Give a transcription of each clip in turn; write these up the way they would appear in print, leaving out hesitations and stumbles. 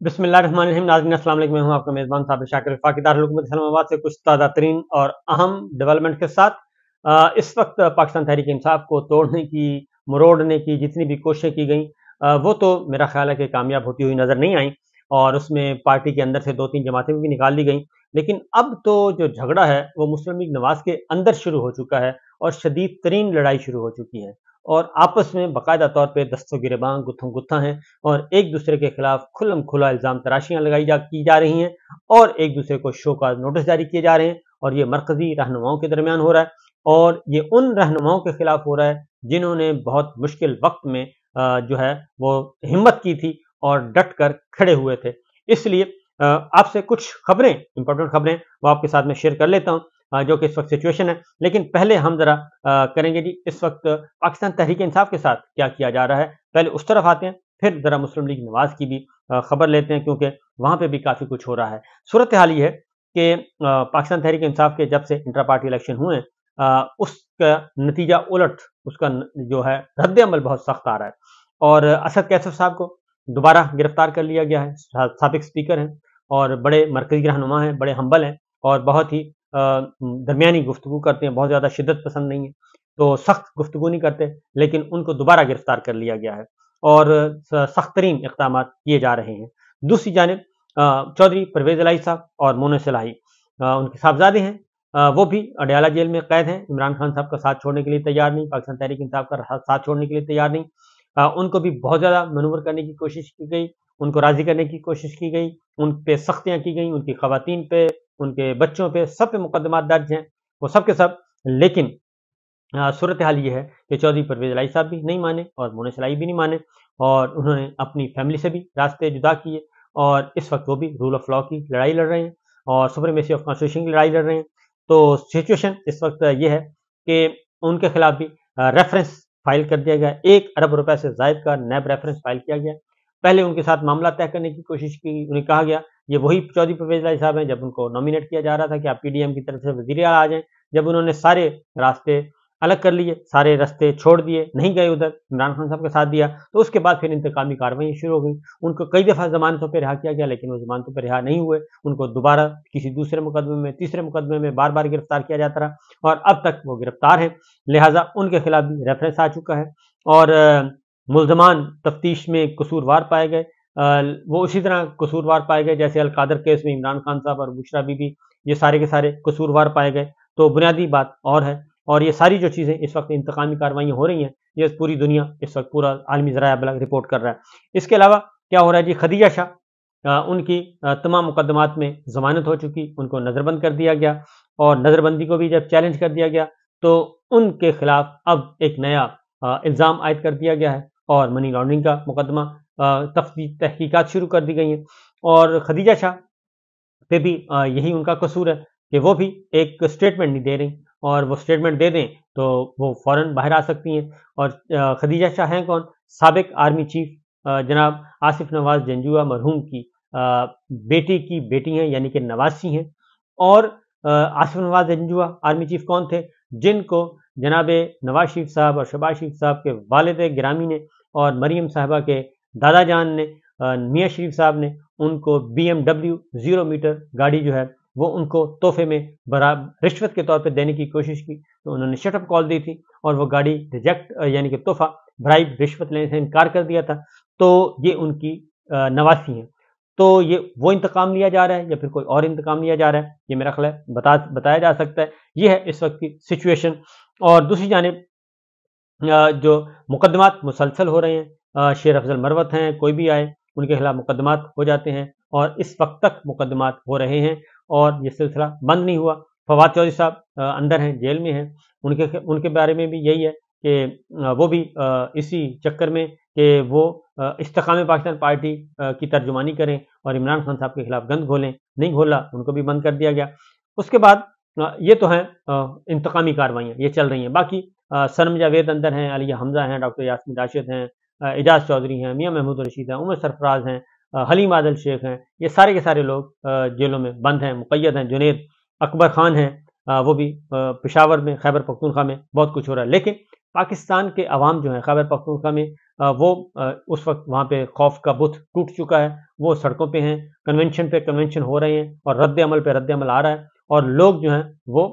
बिस्मिल्लाहिर्रहमानिर्रहीम। नाज़रीन अस्सलाम वालेकुम। मैं हूं आपका मेज़बान साबिर शाकिर वफाकी दारुल इस्लामाबाद से कुछ ताज़ा तरीन और अहम डेवलपमेंट के साथ इस वक्त पाकिस्तान तहरीक इंसाफ को तोड़ने की, मरोड़ने की जितनी भी कोशिशें की गई वो तो मेरा ख्याल है कि कामयाब होती हुई नज़र नहीं आई और उसमें पार्टी के अंदर से 2-3 जमातें भी निकाल दी गई। लेकिन अब तो जो झगड़ा है वो मुस्लिम लीग नवाज़ के अंदर शुरू हो चुका है और शदीद तरीन लड़ाई शुरू हो चुकी है और आपस में बाकायदा तौर पर दस्तों गिरेबान गुत्थम गुत्था हैं और एक दूसरे के खिलाफ खुल्लम खुला इल्ज़ाम तराशियां की जा रही हैं और एक दूसरे को शो का नोटिस जारी किए जा रहे हैं और ये मरकजी रहनुमाओं के दरमियान हो रहा है और ये उन रहनुमाओं के खिलाफ हो रहा है जिन्होंने बहुत मुश्किल वक्त में जो है वो हिम्मत की थी और डट कर खड़े हुए थे। इसलिए आपसे कुछ खबरें, इंपॉर्टेंट खबरें वो आपके साथ में शेयर कर लेता हूँ जो कि इस वक्त सिचुएशन है। लेकिन पहले हम जरा करेंगे जी इस वक्त पाकिस्तान तहरीक इंसाफ के साथ क्या किया जा रहा है, पहले उस तरफ आते हैं, फिर जरा मुस्लिम लीग नवाज की भी खबर लेते हैं क्योंकि वहां पे भी काफी कुछ हो रहा है। सूरत हाल ये है कि पाकिस्तान तहरीक इंसाफ के जब से इंटर पार्टी इलेक्शन हुए उसका नतीजा उलट, उसका जो है रद्द अमल बहुत सख्त आ रहा है और असद कैसर साहब को दोबारा गिरफ्तार कर लिया गया है। साबिक स्पीकर हैं और बड़े मरकजी रहनुमा हैं, बड़े हम्बल हैं और बहुत ही दरमियानी गुफ्तगू करते हैं, बहुत ज़्यादा शिद्दत पसंद नहीं है, तो सख्त गुफ्तगू नहीं करते, लेकिन उनको दोबारा गिरफ्तार कर लिया गया है और सख्त तरीन इक़दाम किए जा रहे हैं। दूसरी जानिब चौधरी परवेज़ इलाही साहब और मोनस इलाही उनके साहबजादे हैं, वो भी अडयाला जेल में कैद हैं। इमरान खान साहब का साथ छोड़ने के लिए तैयार नहीं, पाकिस्तान तहरीक इंसाफ का साथ छोड़ने के लिए तैयार नहीं। उनको भी बहुत ज़्यादा मैनूवर करने की कोशिश की गई, उनको राज़ी करने की कोशिश की गई, उन पे सख्तियाँ की गई, उनकी ख़वातीन पे, उनके बच्चों पे, सब पे मुकदमात दर्ज हैं, वो सब के सब। लेकिन सूरत हाल ये है कि चौधरी परवेज़ इलाही साहब भी नहीं माने और मोनस इलाही भी नहीं माने और उन्होंने अपनी फैमिली से भी रास्ते जुदा किए और इस वक्त वो भी रूल ऑफ लॉ की लड़ाई लड़ रहे हैं और सुप्रीमेसी ऑफ कॉन्स्टिट्यूशन की लड़ाई लड़ रहे हैं। तो सिचुएशन इस वक्त ये है कि उनके खिलाफ भी रेफरेंस फाइल कर दिया गया, 1 अरब रुपए से ज़ायद का नैब रेफरेंस फाइल किया गया। पहले उनके साथ मामला तय करने की कोशिश की, उन्हें कहा गया ये वही चौधरी परवेज़ इलाही साहब हैं जब उनको नॉमिनेट किया जा रहा था कि आप पीडीएम की तरफ से वज़ीर आला आ जाएं। जब उन्होंने सारे रास्ते अलग कर लिए, सारे रास्ते छोड़ दिए, नहीं गए उधर, इमरान खान साहब का साथ दिया, तो उसके बाद फिर इंतकामी कार्रवाई शुरू हो गई। उनको कई दफ़ा ज़मानतों पर रिहा किया गया लेकिन वो ज़मानतों पर रिहा नहीं हुए, उनको दोबारा किसी दूसरे मुकदमे में, तीसरे मुकदमे में बार बार गिरफ्तार किया जाता रहा और अब तक वो गिरफ्तार हैं, लिहाजा उनके खिलाफ भी रेफरेंस आ चुका है और मुल्ज़मान तफ्तीश में कसूरवार पाए गए। वो उसी तरह कसूरवार पाए गए जैसे अलकादर केस में इमरान खान साहब और बुशरा बीबी, ये सारे के सारे कसूरवार पाए गए। तो बुनियादी बात और है और ये सारी जो चीज़ें इस वक्त इंतकामी कार्रवाइयाँ हो रही हैं, ये पूरी दुनिया इस वक्त पूरा आलमी ज़राया अबलाग रिपोर्ट कर रहा है। इसके अलावा क्या हो रहा है जी, खदीजा शाह उनकी तमाम मुकदमात में ज़मानत हो चुकी, उनको नज़रबंद कर दिया गया और नज़रबंदी को भी जब चैलेंज कर दिया गया तो उनके खिलाफ अब एक नया इल्ज़ाम आयद कर दिया गया है और मनी लॉन्ड्रिंग का मुकदमा तहकीकात शुरू कर दी गई हैं और खदीजा शाह पे भी यही उनका कसूर है कि वो भी एक स्टेटमेंट नहीं दे रही और वो स्टेटमेंट दे दें तो वो फौरन बाहर आ सकती हैं। और खदीजा शाह हैं कौन? साबिक आर्मी चीफ जनाब आसिफ नवाज जंजुआ मरहूम की बेटी की बेटी हैं, यानी कि नवासी हैं। और आसिफ नवाज जंजुआ आर्मी चीफ कौन थे? जिनको जनाब नवाज शरीफ साहब और शहबाज शरीफ साहब के वालिद गिरामी ने और मरियम साहबा के दादा जान ने, मियाँ शरीफ साहब ने उनको BMW 0 मीटर गाड़ी जो है वो उनको तोहफे में रिश्वत के तौर पे देने की कोशिश की, तो उन्होंने शटअप कॉल दी थी और वो गाड़ी रिजेक्ट, यानी कि तोहफा ब्राइब रिश्वत लेने से इनकार कर दिया था। तो ये उनकी नवासी हैं। तो ये वो इंतकाम लिया जा रहा है या फिर कोई और इंतकाम लिया जा रहा है, ये मेरा ख्याल है बताया जा सकता है। ये है इस वक्त की सिचुएशन। और दूसरी जानिब जो मुकदमात मुसलसल हो रहे हैं, शेर अफजल मरवत हैं, कोई भी आए उनके खिलाफ मुकदमात हो जाते हैं और इस वक्त तक मुकदमात हो रहे हैं और ये सिलसिला बंद नहीं हुआ। फवाद चौधरी साहब अंदर हैं, जेल में हैं, उनके बारे में भी यही है कि वो भी इसी चक्कर में कि वो इस्तेकाम पाकिस्तान पार्टी की तर्जुमानी करें और इमरान खान साहब के खिलाफ गंद घोलें, नहीं घोला, उनको भी बंद कर दिया गया। उसके बाद ये तो हैं इंतकामी कार्रवाइयाँ ये चल रही हैं। बाकी सनम जावेद अंदर हैं, अलिया हमजा हैं, डॉक्टर यास्मीन राशिद हैं, एजाज चौधरी हैं, मियाँ महमूद रशीद हैं, उमर सरफराज हैं, हलीम आदल शेख हैं, ये सारे के सारे लोग जेलों में बंद हैं, मुक़य्यद हैं। जुनैद अकबर खान हैं, वो भी पेशावर में, खैबर पख्तूनख्वा में बहुत कुछ हो रहा है। लेकिन پاکستان کے عوام جو ہیں خیبر پختونخوا میں وہ اس وقت وہاں پہ خوف کا بت ٹوٹ چکا ہے، وہ سڑکوں پہ ہیں، کنونشن پہ کنونشن ہو رہے ہیں اور رد عمل پہ رد عمل آ رہا ہے، اور لوگ جو ہیں وہ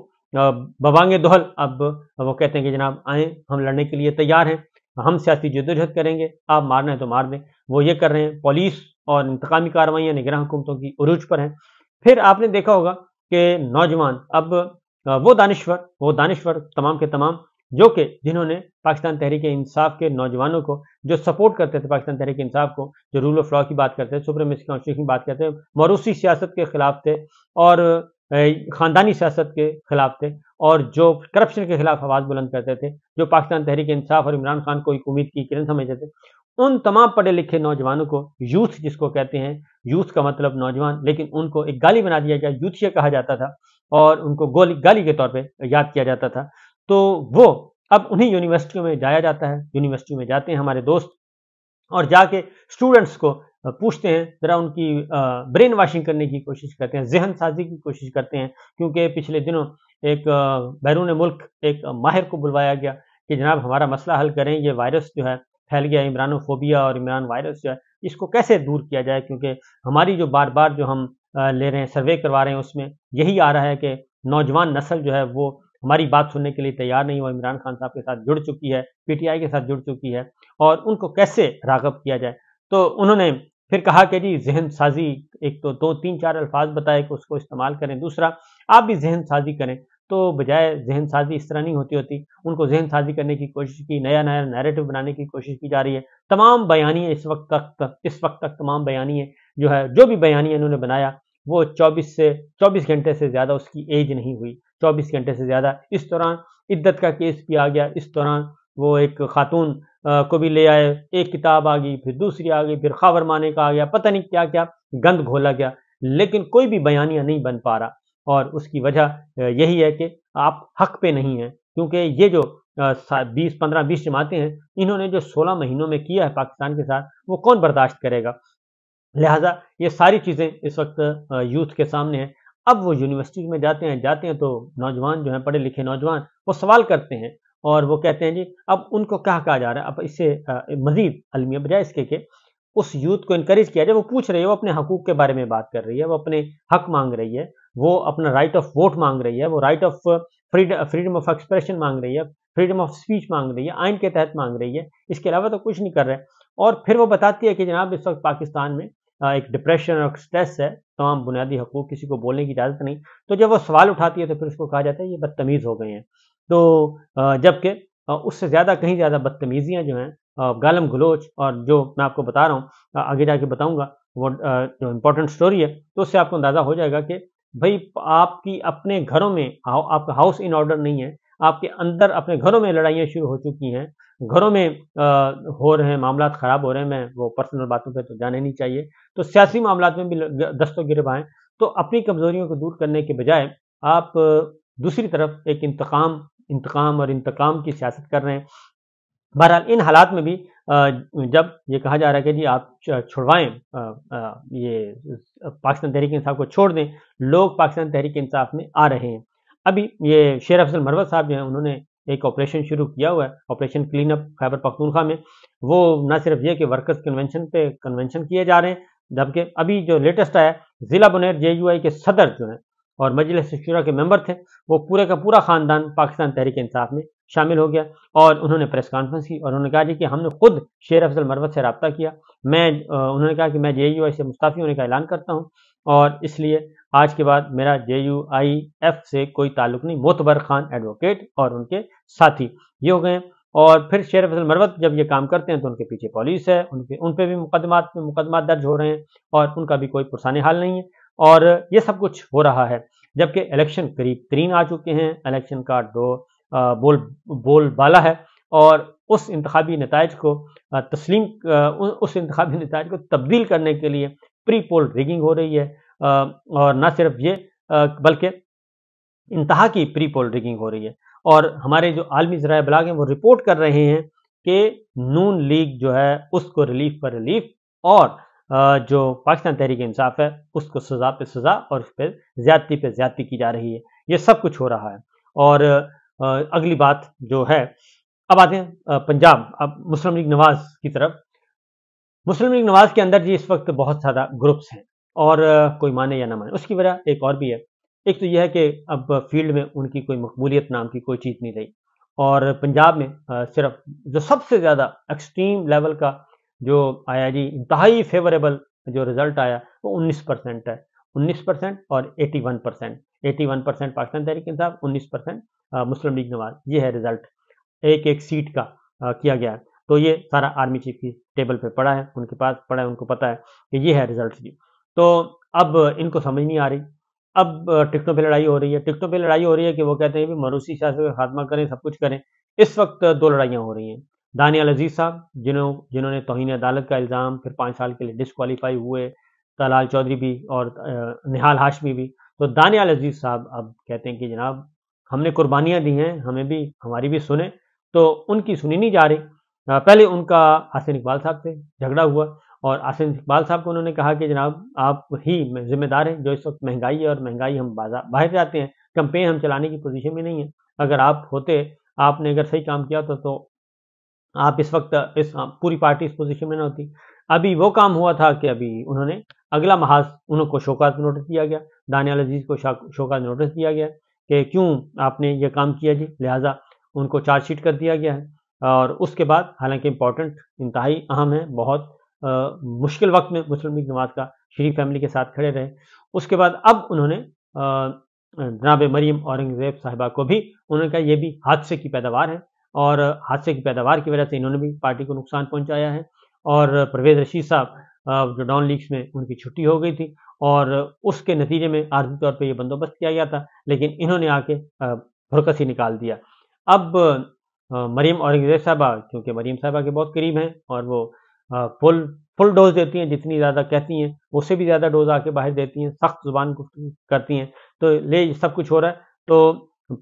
بوانگ دہل اب وہ کہتے ہیں کہ جناب آئیں ہم لڑنے کے لیے تیار ہیں، ہم سیاسی جدوجہد کریں گے، آپ مارنا ہے تو مار دیں، وہ یہ کر رہے ہیں۔ پولیس اور انتقامی کارروائیاں نگراں حکومتوں کی عروج پر ہیں۔ پھر آپ نے دیکھا ہوگا کہ نوجوان اب وہ دانشور تمام کے تمام جو کہ جنہوں نے پاکستان تحریک انصاف کے نوجوانوں کو جو سپورٹ کرتے تھے، پاکستان تحریک انصاف کو جو رول آف لا کی بات کرتے تھے، سپریمیسی کانسٹیٹیوشن کی بات کرتے تھے، موروثی سیاست کے خلاف تھے اور خاندانی سیاست کے خلاف تھے، اور جو کرپشن کے خلاف آواز بلند کرتے تھے، جو پاکستان تحریک انصاف اور عمران خان کو ایک امید کی کرن سمجھتے تھے، ان تمام پڑھے لکھے نوجوانوں کو یوتھ جس کو کہتے ہیں، یوتھ کا مطلب نوجوان، لیکن ان کو ایک گالی بنا دیا گیا، یوتھیا کہا جاتا تھا اور ان کو گالی کے طور پہ یاد کیا جاتا تھا۔ تو وہ اب انہیں یونیورسٹیوں میں جایا جاتا ہے، یونیورسٹیوں میں جاتے ہیں ہمارے دوست اور جا کے اسٹوڈنٹس کو پوچھتے ہیں، ذرا ان کی برین واشنگ کرنے کی کوشش کرتے ہیں، ذہن سازی کی کوشش کرتے ہیں، کیونکہ پچھلے دنوں ایک بیرون ملک ایک ماہر کو بلوایا گیا کہ جناب ہمارا مسئلہ حل کریں، یہ وائرس جو ہے پھیل گیا، عمرانوفوبیا اور عمران وائرس جو ہے اس کو کیسے دور کیا جائے، کیونکہ ہماری جو بار بار جو ہم لے رہے ہیں، سروے کروا رہے ہیں، اس میں یہی آ رہا ہے کہ نوجوان نسل جو ہے وہ ہماری بات سننے کے لیے تیار نہیں، وہ عمران خان صاحب کے ساتھ جڑ چکی ہے، پی ٹی آئی کے ساتھ جڑ چکی ہے، اور ان کو کیسے راغب کیا جائے۔ تو انہوں نے پھر کہا کہ جی ذہن سازی، ایک تو 2-3-4 الفاظ بتائے کہ اس کو استعمال کریں، دوسرا آپ بھی ذہن سازی کریں۔ تو بجائے ذہن سازی اس طرح نہیں ہوتی، ان کو ذہن سازی کرنے کی کوشش کی، نیا نیریٹو بنانے کی کوشش کی جا رہی ہے۔ تمام بیانیے اس وقت تک تمام بیانیے جو بھی بیانیے انہوں نے بنایا وہ 24 گھنٹے سے زیادہ اس کی ایج نہیں ہوئی، 24 گھنٹے سے زیادہ۔ اس دوران عدت کا کیس بھی آ گیا، اس دوران وہ ایک خاتون کو بھی لے آئے، ایک کتاب آ گئی، پھر دوسری آ گئی، پھر خاور مانے کا آ گیا، پتہ نہیں کیا کیا گند گھولا گیا، لیکن کوئی بھی بیانیہ نہیں بن پا رہا، اور اس کی وجہ یہی ہے کہ آپ حق پہ نہیں ہیں، کیونکہ یہ جو 15-20 جماعتیں ہیں، انہوں نے جو 16 مہینوں میں کیا ہے پاکستان کے ساتھ، وہ کون برداشت کرے گا؟ لہٰذا یہ ساری چیزیں اس وقت یوتھ کے سامنے ہیں۔ اب وہ یونیورسٹی میں جاتے ہیں تو نوجوان جو ہیں، پڑھے لکھے نوجوان، وہ سوال کرتے ہیں اور وہ کہتے ہیں جی اب ان کو کیا کہا جا رہا ہے، اب اس سے مزید علمیہ بجائے اس کے کہ اس یوتھ کو انکریج کیا جائے، وہ پوچھ رہی ہے، وہ اپنے حقوق کے بارے میں بات کر رہی ہے، وہ اپنے حق مانگ رہی ہے، وہ اپنا رائٹ آف ووٹ مانگ رہی ہے، وہ right of freedom of expression مانگ رہی ہے، فریڈم آف اسپیچ مانگ رہی ہے، آئین کے تحت مانگ رہی ہے، اس کے علاوہ تو کچھ نہیں کر رہے۔ اور پھر وہ بتاتی ہے کہ جناب اس وقت پاکستان میں ایک ڈپریشن اور سٹریس ہے، تمام بنیادی حقوق، کسی کو بولنے کی اجازت نہیں۔ تو جب وہ سوال اٹھاتی ہے تو پھر اس کو کہا جاتا ہے یہ بدتمیز ہو گئے ہیں۔ تو جبکہ اس سے زیادہ کہیں زیادہ بدتمیزیاں جو ہیں، گالم گلوچ، اور جو میں آپ کو بتا رہا ہوں آگے جا کے بتاؤں گا، وہ جو امپورٹنٹ سٹوری ہے، تو اس سے آپ کو اندازہ ہو جائے گا کہ بھئی آپ کی اپنے گھروں میں آپ کا ہاؤس ان آرڈر نہیں ہے، آپ کے اندر اپنے گھروں میں لڑائیاں شروع ہو چکی ہیں، گھروں میں ہو رہے ہیں، معاملات خراب ہو رہے ہیں، میں وہ پرسنل باتوں پہ تو جانے نہیں چاہیے، تو سیاسی معاملات میں بھی دست و گریباں ہیں۔ تو اپنی کمزوریوں کو دور کرنے کے بجائے آپ دوسری طرف ایک انتقام کی سیاست کر رہے ہیں۔ بہرحال ان حالات میں بھی جب یہ کہا جا رہا ہے کہ جی آپ چھڑوائیں، یہ پاکستان تحریک انصاف کو چھوڑ دیں، لوگ پاکستان تحریک انصاف میں آ رہے ہیں۔ ابھی یہ شیر افضل مروت صاحب جو ہیں، انہوں نے ایک آپریشن شروع کیا ہوا ہے، operation clean up Khyber Pakhtunkhwa میں۔ وہ نہ صرف یہ کہ ورکرز کنونشن پہ کنونشن کیے جا رہے ہیں، جبکہ ابھی جو لیٹسٹ آیا، ضلع بنیر JUI کے صدر جو ہیں اور مجلس شورا کے ممبر تھے، وہ پورے کا پورا خاندان پاکستان تحریک انصاف میں شامل ہو گیا، اور انہوں نے پریس کانفرنس کی اور انہوں نے کہا جی کہ ہم نے خود شیر افضل مروت سے رابطہ کیا، انہوں نے کہا کہ میں JUI سے مستعفی ہونے کا اعلان کرتا ہوں، اور اس لیے آج کے بعد میرا JUIF سے کوئی تعلق نہیں، معتبر خان ایڈوکیٹ اور ان کے ساتھی یہ ہو گئے۔ اور پھر شیر افضل مروت جب یہ کام کرتے ہیں تو ان کے پیچھے پولیس ہے، ان پہ بھی مقدمات درج ہو رہے ہیں، اور ان کا بھی کوئی پرسان حال نہیں ہے، اور یہ سب کچھ ہو رہا ہے جبکہ الیکشن قریب ترین آ چکے ہیں، الیکشن کا بول بالا ہے، اور اس انتخابی نتائج کو تبدیل کرنے کے لیے پری پول ریگنگ ہو رہی ہے، اور نہ صرف یہ بلکہ انتہا کی پری پول ریگنگ ہو رہی ہے، اور ہمارے جو عالمی ذرائع ابلاغ ہیں وہ رپورٹ کر رہے ہیں کہ نون لیگ جو ہے اس کو ریلیف پر ریلیف، اور جو پاکستان تحریک انصاف ہے اس کو سزا پہ سزا اور اس پہ زیادتی کی جا رہی ہے۔ یہ سب کچھ ہو رہا ہے، اور اگلی بات جو ہے अब आते हैं पंजाब, अब मुस्लिम लीग नवाज की तरफ। मुस्लिम लीग नवाज के अंदर जी इस वक्त बहुत ज़्यादा ग्रुप्स हैं, और कोई माने या ना माने उसकी वजह एक और भी है। एक तो यह है कि अब फील्ड में उनकी कोई मकबूलियत नाम की कोई चीज़ नहीं रही, और पंजाब में सिर्फ जो सबसे ज़्यादा एक्सट्रीम लेवल का जो आया जी, इंतहाई फेवरेबल जो रिजल्ट आया वो 19% है। 19% और 81%। 81% पाकिस्तान तहरीक इंसाफ, 19% मुस्लिम लीग नवाज, ये है रिजल्ट एक एक सीट का किया गया है। तो ये सारा आर्मी चीफ की टेबल पे पड़ा है, उनके पास पड़ा है, उनको पता है कि ये है रिजल्ट जी। तो अब इनको समझ नहीं आ रही। अब टिकटों पे लड़ाई हो रही है, टिकटों पे लड़ाई हो रही है कि वो कहते हैं भी मरूसी शासन का खात्मा करें, सब कुछ करें। इस वक्त दो लड़ाइयाँ हो रही हैं। दानियाल अजीज साहब जिन्होंने तौहीन अदालत का इल्ज़ाम, फिर 5 साल के लिए डिस्क्वालीफाई हुए, तलाल चौधरी भी और निहाल हाशमी भी। तो दानियाल अजीज साहब अब कहते हैं कि जनाब हमने कुर्बानियाँ दी हैं, हमें भी हमारी भी सुने, तो उनकी सुनी नहीं जा रही। पहले उनका आसिन इकबाल साहब से झगड़ा हुआ, और आसिन इकबाल साहब को उन्होंने कहा कि जनाब आप ही जिम्मेदार हैं, जो इस वक्त महंगाई है, और महंगाई हम बाहर जाते हैं, कैंपेन हम चलाने की पोजीशन में नहीं है। अगर आप होते, आपने अगर सही काम किया तो आप इस वक्त इस पूरी पार्टी इस पोजीशन में न होती। अभी वो काम हुआ था कि अभी उन्होंने अगला महाज उनको शोकाज नोटिस दिया गया, दानियाल अजीज को शोकाज नोटिस दिया गया कि क्यों आपने ये काम किया जी, लिहाजा उनको चार्जशीट कर दिया गया है। और उसके बाद हालांकि इम्पोर्टेंट, इंतहाई अहम है, बहुत मुश्किल वक्त में मुस्लिम लीग नवाज का शरीफ फैमिली के साथ खड़े रहे। उसके बाद अब उन्होंने जनाब मरीम औरंगजेब साहिबा को भी उन्होंने कहा ये भी हादसे की पैदावार है, और हादसे की पैदावार की वजह से इन्होंने भी पार्टी को नुकसान पहुंचाया है। और परवेज रशीद साहब जो डॉन लीग्स में उनकी छुट्टी हो गई थी, और उसके नतीजे में आर्जी तौर पर यह बंदोबस्त किया गया था, लेकिन इन्होंने आके भुरकस ही निकाल दिया। अब मरीम औरंगजेब साहबा, क्योंकि मरीम साहबा के बहुत करीब हैं, और वो फुल डोज देती हैं, जितनी ज़्यादा कहती हैं उससे भी ज़्यादा डोज आके बाहर देती हैं, सख्त जुबान करती हैं। तो ले सब कुछ हो रहा है, तो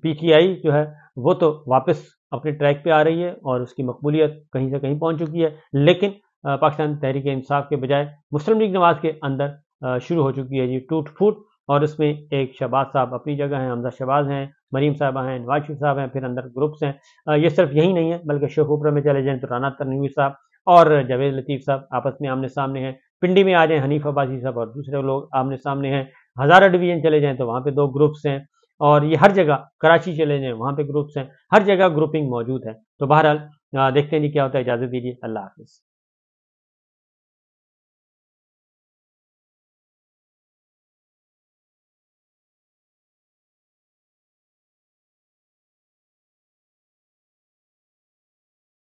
पीटीआई जो है वो तो वापस अपने ट्रैक पे आ रही है, और उसकी मकबूलियत कहीं से कहीं पहुंच चुकी है। लेकिन पाकिस्तान तहरीक इंसाफ के बजाय मुस्लिम लीग नवाज के अंदर शुरू हो चुकी है जी टूट फूट, और उसमें एक शहबाज साहब अपनी जगह हैं, हमजा शहबाज हैं, मरीम साहबा हैं, नवाज शरीफ साहब हैं, फिर अंदर ग्रुप्स हैं। ये सिर्फ यही नहीं है, बल्कि शेखुपुरा में चले जाएं तो राना तनवीर साहब और जावेद लतीफ़ साहब आपस में आमने सामने हैं। पिंडी में आ जाएं हनीफ अब्बासी साहब और दूसरे लोग आमने सामने हैं। हज़ारा डिवीजन चले जाएं तो वहाँ पे 2 ग्रुप्स हैं, और ये हर जगह, कराची चले जाएं वहाँ पे ग्रुप्स हैं, हर जगह ग्रुपिंग मौजूद है। तो बहरहाल देखते हैं जी क्या होता है। इजाज़त दीजिए, अल्लाह हाफ़िज़।